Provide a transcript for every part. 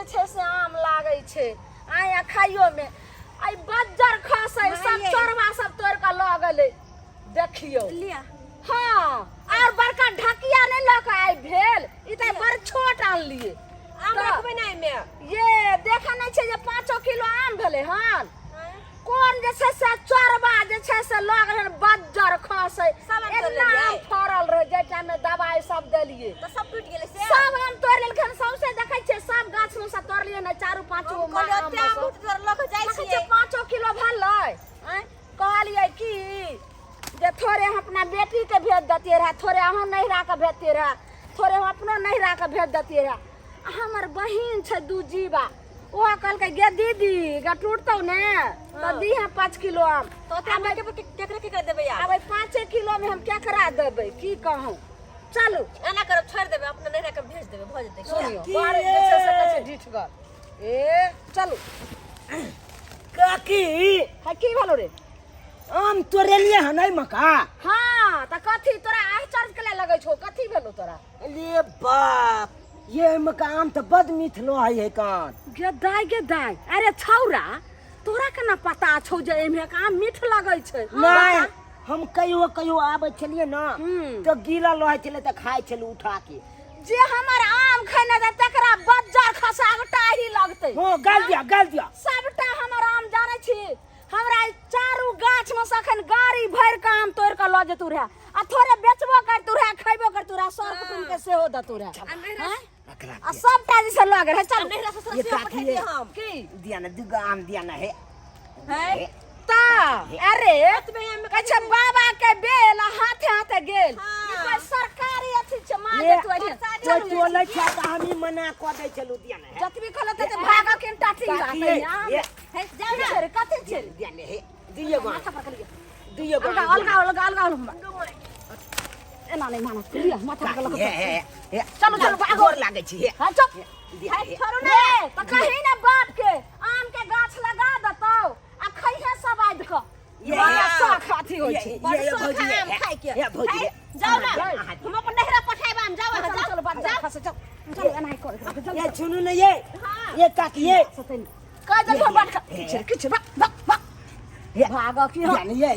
जे छे से आम लागे छे आया खाइयो में आई बज्जर खसे सब चोरवा सब तोड़ के ल गेले देखियो लिया हां और बड़का ढकिया ने लक आई भेल ई त बड़ छोट आन लिए आम रखबे नहीं में ये देखा नहीं छे जे 5 किलो आम भेले हन कौन जे छे से चोरवा जे छे से लग हन बज्जर खसे इतना आम फरल रहे जे टाइम में दवाई सब देलिए तो सब टूट गेले से सब आम तोड़ लेलखन सबसे देखै छे सब गाछ में से तोड़ लिए न 4-5 गो आम तोड़ लक जाय छिए 5 किलो भरलै कहलिए की जे थोड़े हम अपना बेटी के भेज देतिए रहा थोड़े हम नहिरा के भेजतिए रहा थोड़े हम अपनो नहिरा के भेज देतिए रहा हमर बहिन छे दू जीवा ओ कल के गे दीदी गा टूटतौ ने तो दी हम 5 किलो आम तो हम केकरे के कर देबे यार अब 5 किलो में हम क्या करा देबे की कहूं चलो एना करब छोड़ देबे अपना नहिरा के भेज देबे भ जते सुनियो बारे जे से कछे ढीठगर ए चलो काकी है की भेलो रे आम तोरे लिए हनै मका हां त कथी तोरा आश्चर्य के लगै छौ कथी भेलो तोरा ले बाप ये मका आम तो बद मीठ लो है कान गे दाई अरे छौरा तोरा केना पता छौ जे एमे का आम मीठ लगै छै नहीं हम कहियो आबै छलिए ना तो गीला लोहे छले त खाइ छलु उठा के जे हमर आम खैने त तकरा बज्जर खसागटा ही लगतै हो गाल दिया सबटा हमर आम जानै छी हमरा चारू गाछ में सखन गाड़ी भर के आम तोड़ के ल जेतु रहा आ थोड़े बेचबो करतु रहा खइबो करतु रहा सर कुटुम के सेहो दतु रहा आ सबटा जैसे लग रहा चल नहिरा से ये ससिया काकी पठा दे हम की दिया ना दुगो आम दिया ना है है ता अरे अच्छा बाबा के बेल हाथे हाथे गेल ई कोई सरकारी अथी छ मार ये देतु अरे कोई टोले छ त हमी मना क दे छलु दिया ना है जतबी खलत त भागा के टाटी ये है जाओ ना कथि छे दिया ना है दियो गो माथा पकड़ लिया दियो गो अलगा एना नहीं मानो लिया माथा पकड़ लग चलो गोर लागे छी हे हां चुप दिया छोड़ो ना त कहीं ना बाप के आम के गाछ लगा दतौ आ खइहे सब आद क ये खाती होय छै ये भौजी आम खाइ के ये भौजी जाओ ना हम अपन नहिरा पठाइबा हम जाओ चलो बात जा खसे चल एना ही कर ये सुनो ना ये काकी ये का जगह बात किछ ये भाग की यानी ये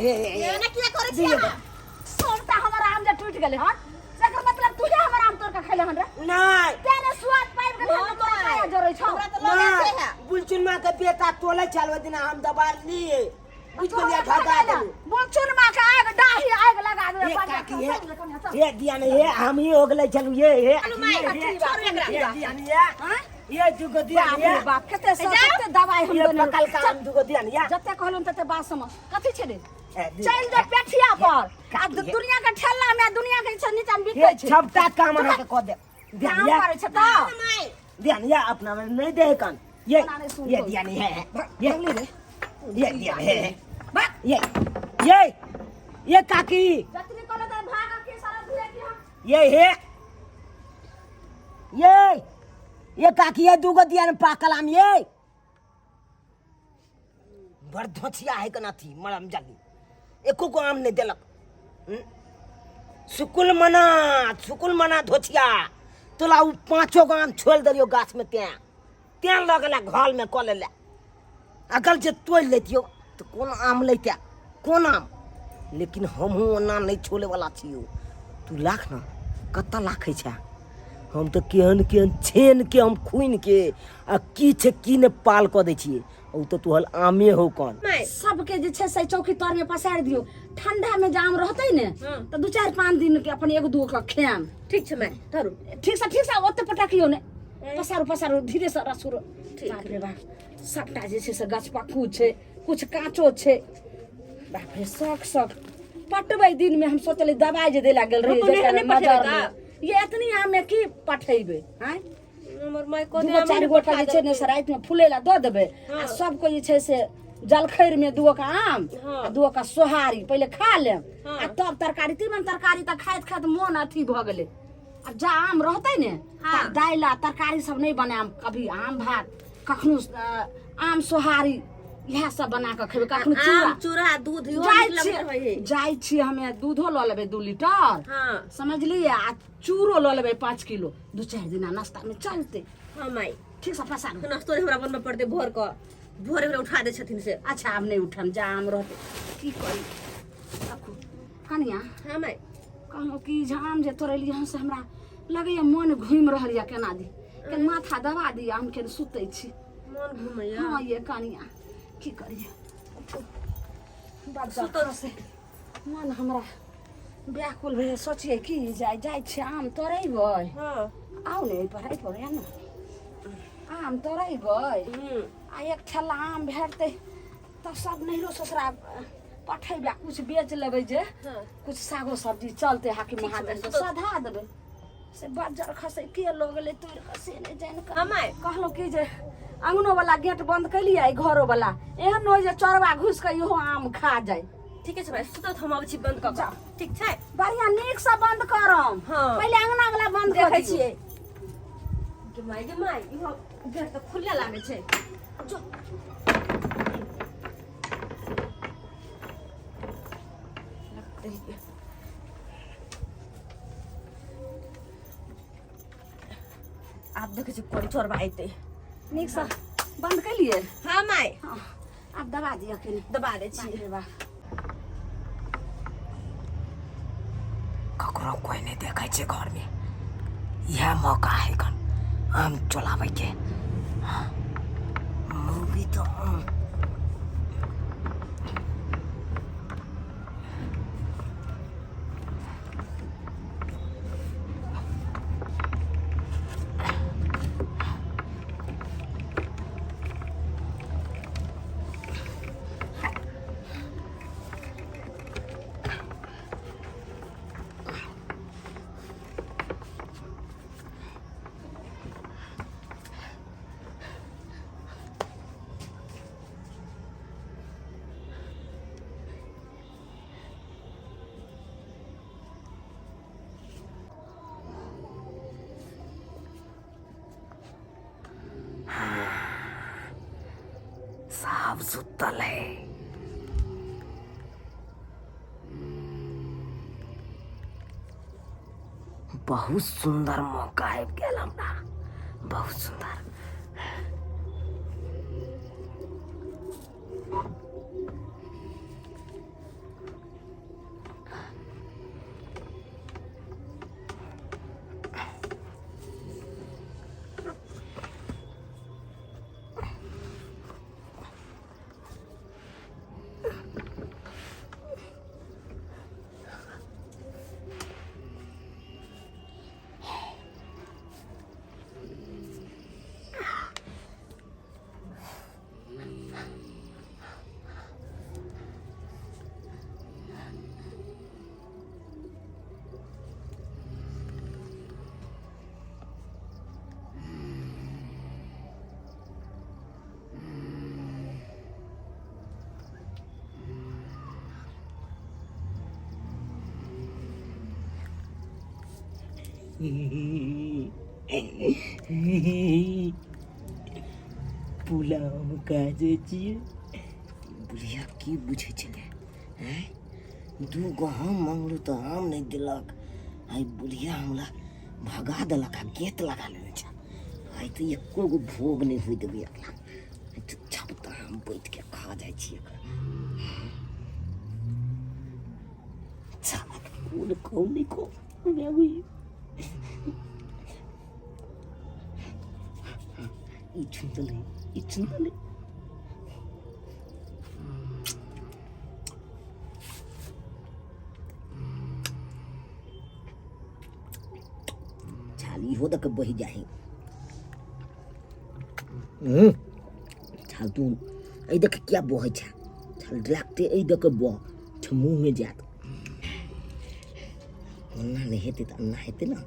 एना किया करे छी हम सोमता हमर आम जे टूट गेले हन जकर मतलब तू के हमर आम तोड़ के खइले हन रे नहीं तेरे स्वाद पाइब के हम तोड़ खाया जरै छ हमरा तो लगे से है बुलचुन मां के बेटा तोले चलवे दिन हम दबा लिए बुझ को लिया भागा दे बुलचुन मां के आग डाही आग लगा दे ये काकी ये दिया नहीं ये हम ही ओगले चलू ये ये दुगो दिया ये बाप कते सते दवाई हम ये दोनों पकल का हम दुगो दिया ये जते कहलुन तते बात समझ कथि छै रे चल दे पेठिया पर आ दुनिया के ठेला में दुनिया के नीचा में बिकै छै सबटा काम के क दे ध्यान दिया करे छ त ध्यान ये अपना में नहीं दे कान ये दिया नहीं है ये दिया है ये काकी जतनी कहले त भाग के सारा दुए की हम ये है ये काकी ये दुगो दिया ने पाकल आम ये बड़ धोथिया है कना थी मरम जागी एको को आम नहीं देलक सुकुल मना धोथिया तोला उ 5 गो आम छोड़ दलियो गाछ में त्या लगला घर में क लेला अगल जे तोड़ लेतियो तो कौन आम लेते कौन आम लेकिन हम ओना नहीं छोड़े वाला छियो तू लाख ना कत्ता लाखे छा हम तो केहन छेन के हम खुइन के आ की छे की ने पाल क दै छिए ओ तो तू हल आमे हो कौन सबके जे छै से चौकी तर में पसार दियो ठंडा में जाम रहतै ने त 2-4-5 दिन के अपन 1-2 के खाम ठीक छै मैं धरू ठीक से ओते पटाकियो ने पसारो धीरे से रसुरो बाप रे बाप सबटा जे छै से गाछ पक्कू छै कुछ काचो छै बाप रे शौक पटबै दिन में हम सोचले दवाई जे देला गेल रही ये इतनी आम में की पठेबे हैं हमर माय को दे 4 गोटा जे छै ने से रात में फुलेला द देबे आ सब को जे छै से जलखैर में 2 का आम आ 2 का सोहारी पहले खा लेम आ तब तरकारी तीमन तरकारी त खाइत मन अथी भ गेले आ जा आम रहतै ने दाइला तरकारी सब नहीं बनाम कभी आम भात कखनो आम सोहारी यह सब बना के खेबे कखनो चूड़ा दूध जाय छी हमे दूधो ल लेबे 2 लीटर समझलिए आ चूरो ल लेबे 5 किलो 2-4 दिन नाश्ता में चलते हां माई ठीक से पसार नाश्तो हमरा बनबे पड़ते भोर को भोरे भोरे उठा दे छथिन से अच्छा आब नहीं उठम जाम रहते की करी रखू कनिया हां माय कहूँ कि जाम जे तोड़ेली यहाँ से हमरा लगैया मन घूमि रहल या केना दी के माथा दबा दी हम के सुतै छी मन घुमैया हाँ ये कनिया की करिए सुतल से मन हमरा व्याकुल भए सोचिए कि जाय छै आम तोड़ेबै हां आउ ने पढ़ाई पढ़े ना आम तोड़ेबै आ एक ठेला आम भेटतै तऽ सब नहिरो ससुरा पठेबै कुछ बेच लेबै जे कुछ सागो सब्जी चलते हाकिम महाजन से सधा देबै से बज्जर खसे के लोग ले तोड़ खसे ने जान के हमाय कहलो कि जे अंगनो वाला गेट बंद कैलिए घरो वाला एहन हो जे चोरवा घुस के इहो आम खा जाय ठीक छै भाई सुतो हम आबै छी बंद क जा। ठीक छै बढ़िया नीक से बंद करम हाँ। पहले अंगना वाला बंद कर देखै छियै गे माय इहो गेट तऽ खुलले लागे छै जो आप देखे छी कोन चोरबा आइते नीक से बंद कैलिए हां माय हाँ, आप दबा दिया के दबा दे छी ककरो कोई नहीं देखै छै घर में यह मौका है कन आम चलाबै के मूवी तो साफ सुतल है बहुत सुंदर मौका है गेल हमरा बहुत सुंदर पुलाव काजे छियै बुढ़िया की बुझे छलै हैं दू गो हम मांगलू तो हम नहीं दिलक आई बुढ़िया हमरा भगा देलक आ गेट लगा लेने छै आई तो एको गो भोग नहीं हुई देबै एकला चुपचाप तऽ हम बैठ के खा जाइ छियै साला कौन नहीं को ई चुंदले छाली हो तक बही जाही छाल तू एहि देख क्या बहै छै छाल लागते एहि देख बह छ मुंह में जात अन्ना नहीं हेतै तऽ अन्ना हेतै ना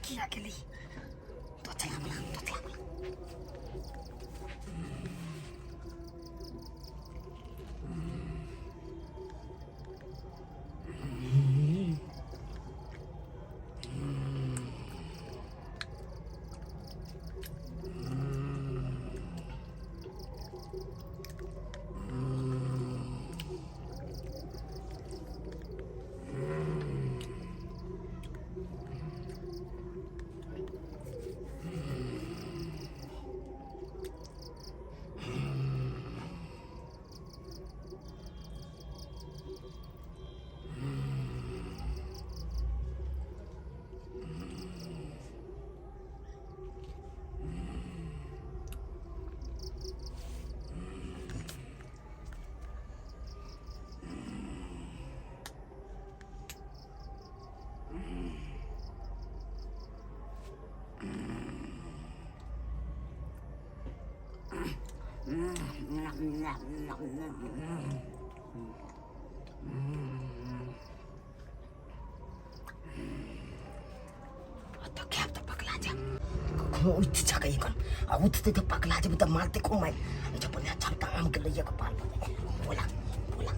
किया के लिए तो चला तो क्या तो पकला जा उठ जा कहीं कौन अब उठते तो पकला जब तो मारते को मैं जब ने छपता आम के लिए को पाल बोला बोला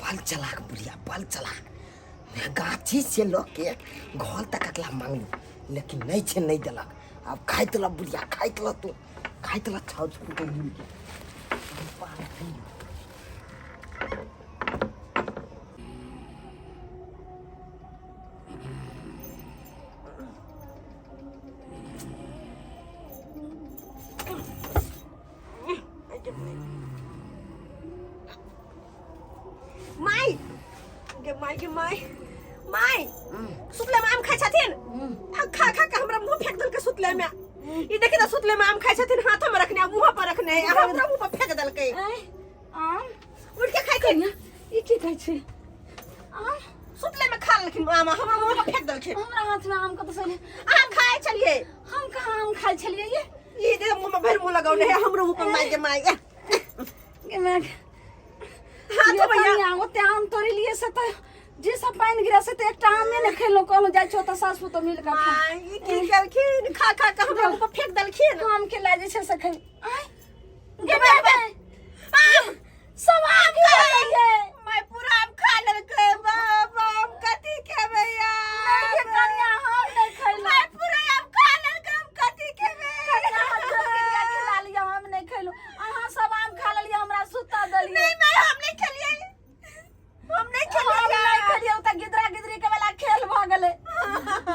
बल चला बुढ़िया बल चला मैं गाछी से लोग के घर तक अकला मांगलू लेकिन नहीं छे नहीं दिलक अब खाई तला बुढ़िया खाई तला तू खाई तला छाव छूट मिल के माई सुतले में आम खाइ छथिन खा खा के हमरा मुंह फेंक देल के सुतले में ई देखि त सुतले में आम खाइ छथिन हाथ में रखने मुंह पर रखने हमरा मुंह पर फेंक देल के आम उठ के खाइ छथिन ई की कहै छै आम सुतले में खा लेकिन आम हमरा मुंह पर फेंक देल के हमरा हाथ में आम कत से आम खाइ छलिए हम कहाँ आम खाइ छलिए ये ई दे मुंह में भर मुंह लगाउने है हमरो मुंह पर मार के माई के मैं हां तो भैया ओते आम तोड़ी लिए से त जे सब पानी गिरा से त एकटा आम में न खेलो कहलो जाय छो त सासु तो मिल का ई की करखिन खा खा के हमरा मुंह पर फेंक देलखिन आम के लाजे छै से खै आय गे आम सब आम खा लिए मैं पूरा आम खा लेलकै बाबा हम कथि खेबै यार के कनिया हम नहीं खैलो मैं पूरा आम खा लेलकै हम कथि खेबै खिला लिया हम नहीं खैलो अहाँ सब आम खा लेलिए हमरा सुता देलिए नहीं मैं हम नहीं खेलिए हम नहीं खेलिए त गिदरा गिदरी के वाला खेल भ गेलै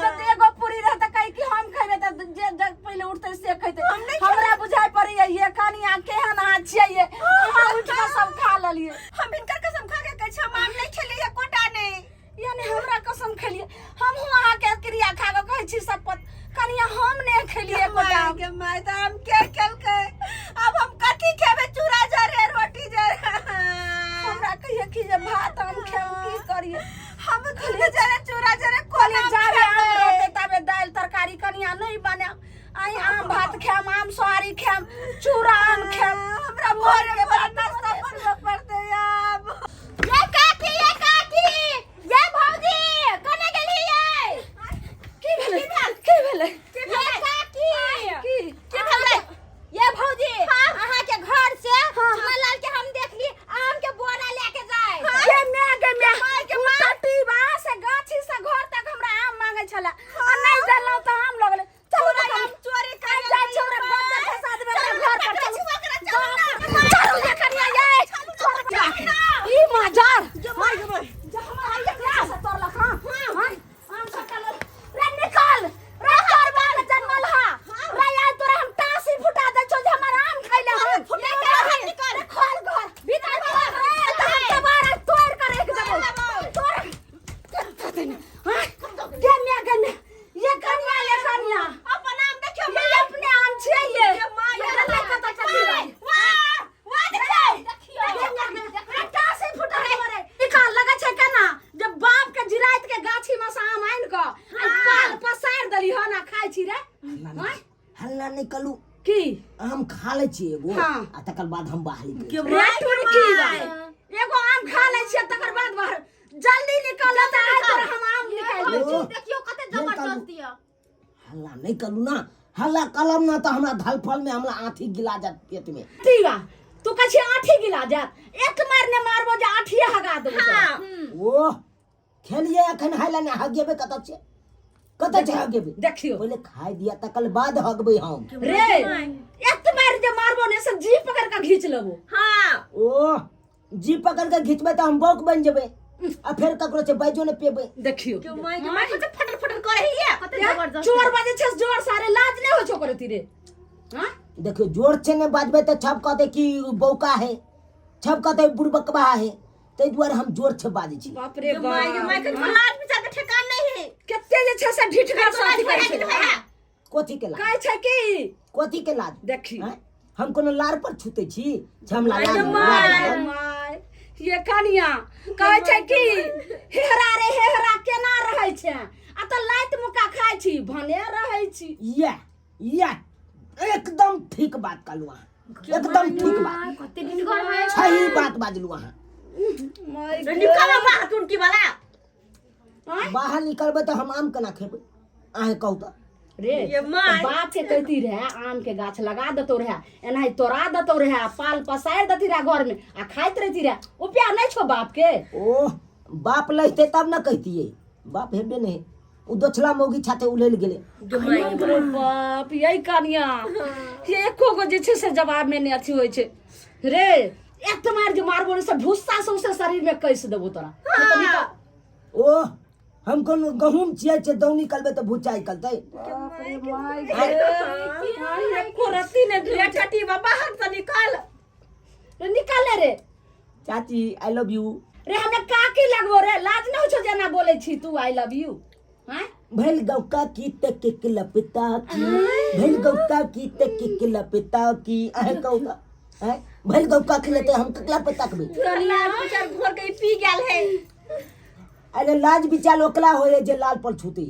जब एगो पूरी रह त कहि कि हम खैबे त जे जग पहिले उठते से खैते हमरा बुझाय पड़ै ये कनिया केहन आ छियै अहाँ उठ के सब खा लेलिए हम इनकर कसम खा के कहै छी हम आम नहीं खेलिए कोटा नहीं यानी हमरा कसम खेलिए हम अहाँ के क्रिया खा के कहै छी शपथ कनिया हम नहीं खेलिए कोटा के माय त हम के खेलकै अब हम कथि खेबै चूड़ा जरे रोटी जरे हमरा कहिए कि जे भात हम खेब की करिए हम चूड़ा जरे कोनी जाबे आम रहते तबे दाल तरकारी कनिया नहीं बने आई आम भात खाम आम सोहारी खाम चूड़ा आम खाम हमरा मोर के बाद नाश्ता बनबे पड़ते अब ये काकी ये भौजी कने गेलिए की भेले ये काकी की भेलै ये भौजी अहाँ के घर से लाल के हम देख ली आम के बोरा लेके जाए ये मैं के टटी बा से गाछी से घर तक हमरा आम मांगे छला आ नहीं देलौ त आम लगले चलो ना हम चोरी कर जा छोरा बंदा फंसा देबे घर पर चलो ये करिया ये ई मजार माय गे माय जा हमरा आइए क्लास से तोड़ लखा हां आम सकल रे निकल रे तोर बाल जन्मल हा रे यार तोरा हम टासी फुटा दे छो जे हमर आम खइले हम लेके निकल खोल घर भीतर खोल रे तुम्हारा तोड़ कर एक जगह तोड़ हां गन्ने ये कनिया अपन आम देखियो ये अपने आम छै ये माय लेके त चली वाह देखियो टासी फुटा रे निकाल लगा छै केना जब बाप के जिराइत के गाछी में से आम आइन क पाल पसार देली ह ना खाइ छी रे हल्ला नहीं कलू की आम खा ले छी एगो हाँ। आ तकर बाद हम बाहरी रे टुनकी एगो आम खा ले छियै तकर बाद बाहर जल्दी निकल त आइ तोर हम आम निकाल ले ओ, देखियो कते जबरदस्ती है हल्ला नहीं कलू ना हल्ला कलम ना तो हमरा धलफल में हमरा आँठी गिला जात पेट में। तीवा तू कछे आठी गिला जात एक मारने मारबो जे आठिए हगा देबो हाँ। ओ खेलिए अखन हाइला ने हगेबे कत छे हगेबे देखियो पहले खाइ दिया तकल बाद हगबे हम। रे एक मार जे मारबो ने से जी पकड़ के खींच लेबो। हाँ ओ जी पकड़ के खींचबे त हम बौक बन जेबे आ फिर ककरो से बाइजो ने पेबे। देखियो के माय कते फटर फटर करे हिया कते जबरदस्त चोर बाजे छस जोर सारे लाज नहीं हो छो करे तीरे। हां देखियो जोर से ने बाजबे त छप कहते कि बौका है, छप कहते बुड़बकवा है, तै दुआरे हम जोर से बाजे छी। बाप रे के बाप माय के लाज बिचा के ठेकान नहीं है। कते जे छ से ढीठ कर साथी लाज करे है छै। कोथी के लाज काय छै की कोथी के लाज देखी हैं? हम कोनो लार पर छूते छी हमला लाज माय माय ये कनिया कहै छै की हेहरा रे हेहरा केना रहै छै आ त लाइत मुका खाइ छी भने रहै छी। या एकदम ठीक बात कहलू अहाँ, एकदम ठीक बात कते दिन घर में सही बात बाजलू अहाँ। माय निकालो बाहर टुनकी वाला। बाहर निकलबे तो हम आम केना खेबै अहाँ कहू त। रे ये माय बात से कहती रहे आम के गाछ लगा दतो रहे एनाही तोड़ा दतो रहे पाल पसार दती रहे घर में आ खाइत रहती रहे उपाय नहीं छो बाप के। ओ बाप लहते तब न कहतिए बाप हेबे नहीं उ दोछला मौगी छाते उलेल गेले। रे बाप यही कनिया ये एको गो जे छै से जवाब में नहीं अथी होय छै रे एक तो मार जो मारबो ने से भूसा से उसे शरीर में कैस देबो तोरा नहीं तो निकल। ओ हम कोनो गहूम छियै छे दौनी निकलबे तो भूचा निकलतै। एको रत्ती ने रे टटी बाहर से निकाल रे निकाल रे चाची आई लव यू। रे हमें काकी लगबो रे लाज नहीं छो जेना बोले छी तू आई लव यू। हैं भैल गौका की तक के लपता की भैल गौका की तक के लपता की अहे कहूगा हैं भैल गौका के लेते हम ककला पे तकबे। लाल बिचार घर के पी गेल है। अरे लाज बिचार ओकला होए जे लाल पर छूते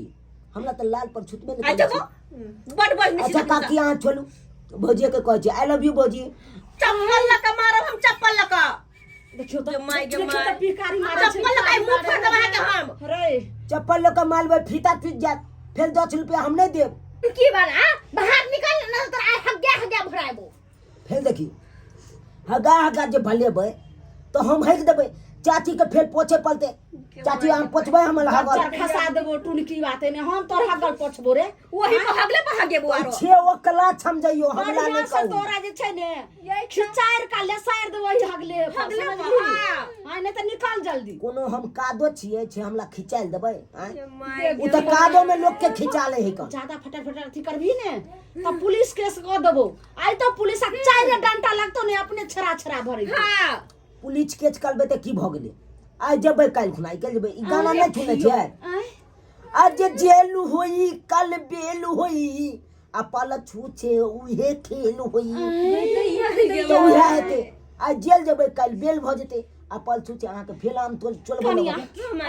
हमरा त लाल पर छूतबे आ नहीं देखो बड़ बड़ अच्छा काकी अहाँ छोलू भौजी के कहै छी आई लव यू भौजी। चप्पल लका मारब हम चप्पल लका। देखियो तो माय गे देखियो माय तो पिकारी मारे छै चप्पल लका मुंह फाड़ देबा के हम। रे चप्पल लोग मालबे फीता टूट जात फिर 10 रुपया हम नहीं देब। की बाला बाहर निकल न तो आय हग्गा भराबो। फिर देखी हगा जे भलेबे तो हम हक देबे चाची के फिर पोछे पलते चाची हम पोछबे हम हगल चार खसा देबो टुनकी बाते ने हम तोर हगल पोछबो रे वही हगले भागे बुआरो छे ओकला समझइयो हमरा बढ़िया नहीं से कहू। तोरा जे छै ने खिचार का लेसार देबो ई हगले हगले हां नहीं तो निकाल जल्दी। कोनो हम कादो छिए छे हमरा खिचाइल देबे माय उ त कादो में लोग के खिचाले है का ज्यादा फटर अथी करबी ने तो पुलिस केस क देबो आई तो पुलिस चार डंटा लगतो ने अपने छरा भरे। हां पुलिस केस करबे त की भ गेले आज जबे काल खुनाई के जबे ई गाना नहीं सुने छे आज जेल होई कल बेल होई आ पाल छूछे उहे खेल होई तो उहे हेते आज जेल जबे काल बेल भ जेते आ पाल छूछे अहाँ के फेलाम तोल चलबे कनिया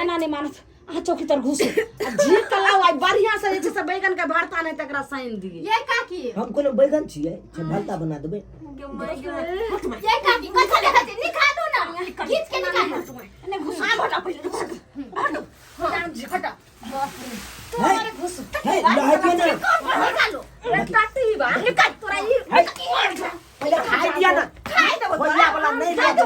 एना नहीं मानत आ चौकी तर घुस आ जी कलाव आई बढ़िया से जे छै से बैगन के भरता नहीं तकरा साइन दिए। ये काकी हम कोनो बैगन छिए छे भरता बना देबे। ये काकी कथा ले हते निकाल दो ना खींच के निकाल ने घुस आ हटा पहले हटा जी हटा है घुस है लहके ना निकालो रे काटी बा निकाल तोरा ये पहले खाई दिया ना खाए दो खोया वाला नहीं दे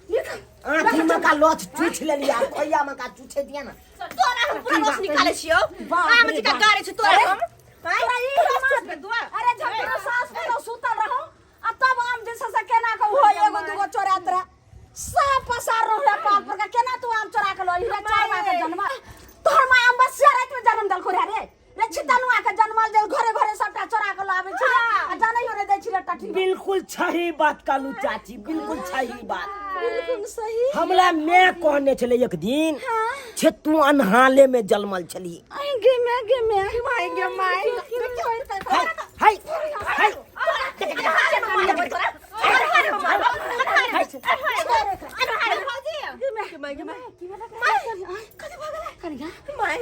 निकाल आँखी में का लोच चूछ ले लिया खोया में का चूछे दिया ना तोरा हम पूरा रस निकाले छियो आम जी का गारे छ तोरा हम तोरा ई समाज में दुआ अरे जब तोरा सास में सुतल रहो आ तब आम जैसे से केना के हो एगो दूगो चोरात रहा सब पसार रहो पाप पर के केना तू आम चोरा के लो ई 4 माह के जन्म तोहर मां आम बस रात में जन्म दल खोरे रे रे छितनुआ के जन्मल जे घरे सबटा चोरा के लावे छी आ जानै हो रे दै छी रे टठी बिल्कुल सही बात कालू चाची बिल्कुल सही बात बिल्कुल सही। हमला मैं कहने चले एक दिन छे तू अनहाले में जलमल छली आई गे मैं माय हाय हाय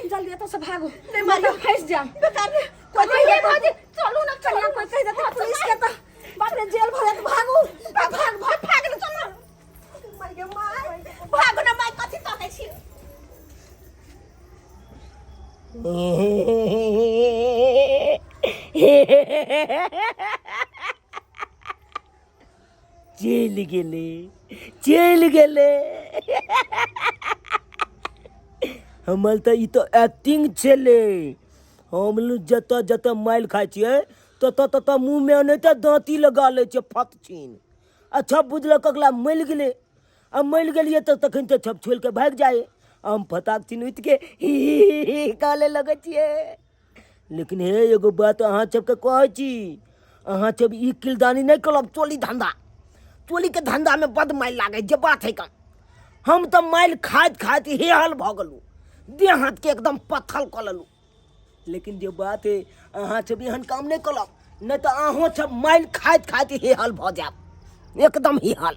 जल्दी तो से भागो मारियो फंस जा बेकार कोई ये भाजी चलो ना कन्या कोई कह देता पुलिस के तो बाप रे जेल भरे तो भागो भाग ना चलो भागो ना माय कथि ताकै छी चल गेले हमर तो ई तो एक्टिंग छले। हम लोग जत माइल खाइ छियै तत मुँह में नहीं तो दाँती लगा ले फत छीन। अच्छा बुझल कगला मल गेले, अब मल गेलिए तो तखन तो छप छोड़ के भाग जाए। हम फटाक छीन उठ के ही काले लगे छिए। लेकिन हे एगो बात अहाँ सबके कहै छी, अहाँ सब ई किलदानी नहीं करब। चोली के धंधा में बद माइल लागे जे बात है कम। हम तो माइल खाइत हे हल भ गलू, देह हाथ के एकदम पत्थल क लेलू। लेकिन जो बात है अहाँ सब एहन काम नहीं करब, नहीं तो अहों सब माइल खाइत हे हल भ जाब, एकदम ही हल।